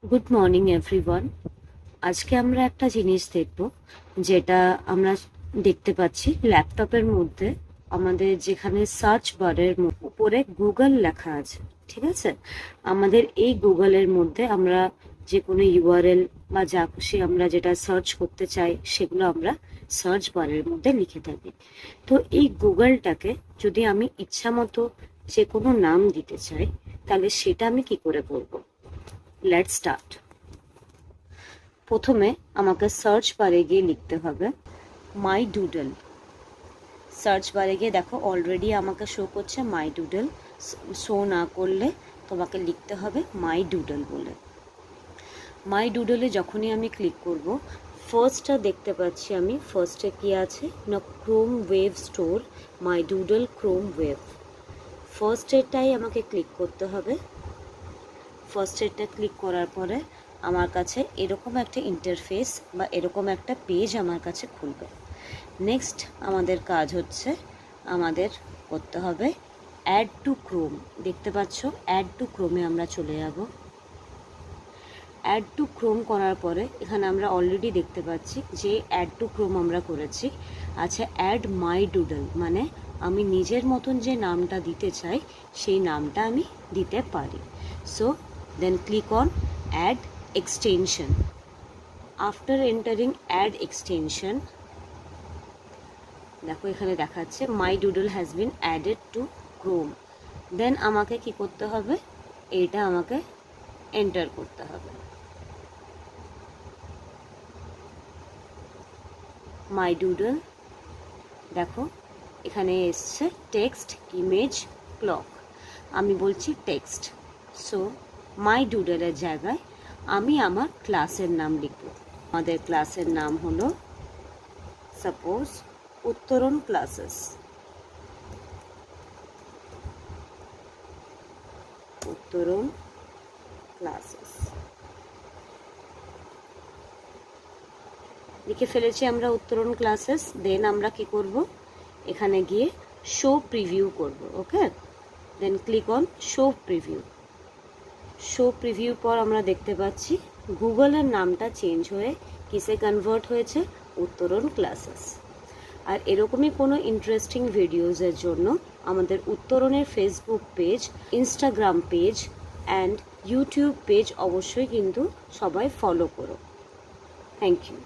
Good morning everyone. আজকে আমরা একটা জিনিস দেখব, যেটা আমরা দেখতে পাচ্ছি ল্যাপটপের মধ্যে। আমাদের যেখানে সার্চ বারের উপরে গুগল লেখা আছে, ঠিক আছে? আমাদের এই গুগলের মধ্যে আমরা যে কোনো ইউআরএল বা যা খুশি আমরা যেটা সার্চ করতে চাই সেগুলো আমরা সার্চ বারের মধ্যে লিখে থাকি। তো এই গুগলটাকে যদি আমি ইচ্ছা মতো যে কোনো নাম দিতে চাই, তাহলে সেটা আমি কি করে করব? Let's start. প্রথমে আমাকে সার্চ বারে গিয়ে লিখতে হবে মাই ডুডল। সার্চ বারে গিয়ে দেখো অলরেডি আমাকে শো করছে মাই ডুডল। শো না করলে তোমাকে লিখতে হবে মাই ডুডল বলে। মাই ডুডলে যখনই আমি ক্লিক করব, ফার্স্টটা দেখতে পাচ্ছি আমি। ফার্স্টে কি আছে না, ক্রোম ওয়েব স্টোর, মাই ডুডল ক্রোম ওয়েব। ফার্স্টেরটাই আমাকে ক্লিক করতে হবে। ফার্স্টেরটা ক্লিক করার পরে আমার কাছে এরকম একটা ইন্টারফেস বা এরকম একটা পেজ আমার কাছে খুলবে। নেক্সট আমাদের কাজ হচ্ছে আমাদের করতে হবে অ্যাড টু ক্রোম। দেখতে পাচ্ছ অ্যাড টু ক্রোমে আমরা চলে যাব। অ্যাড টু ক্রোম করার পরে এখানে আমরা অলরেডি দেখতে পাচ্ছি যে অ্যাড টু ক্রোম আমরা করেছি। আচ্ছা, অ্যাড মাই ডুডল মানে আমি নিজের মতন যে নামটা দিতে চাই সেই নামটা আমি দিতে পারি। So then click on add extension. After entering add extension, দেখো এখানে দেখাচ্ছে my doodle has been added to Chrome. Then আমাকে কি করতে হবে, এটা আমাকে এন্টার করতে হবে। my doodle, দেখো এখানে এসছে টেক্সট, ইমেজ, ক্লক। আমি বলছি টেক্সট। সো মাই ডুডলের জায়গায় আমি আমার ক্লাসের নাম লিখব। আমাদের ক্লাসের নাম হলো সাপোজ উত্তরণ ক্লাসেস। উত্তরণ ক্লাসেস লিখে ফেলেছি আমরা, উত্তরণ ক্লাসেস। দেন আমরা কি করব, এখানে গিয়ে শো প্রিভিউ করব। Okay, then click on show preview. Show preview পর আমরা দেখতে পাচ্ছি গুগলের নামটা চেঞ্জ হয়ে কিসে কনভার্ট হয়েছে, উত্তরণ ক্লাসেস। আর এরকমই কোনো ইন্টারেস্টিং ভিডিওসের জন্য আমাদের উত্তরণের Facebook page, Instagram page and YouTube page অবশ্যই কিন্তু সবাই ফলো করো। Thank you.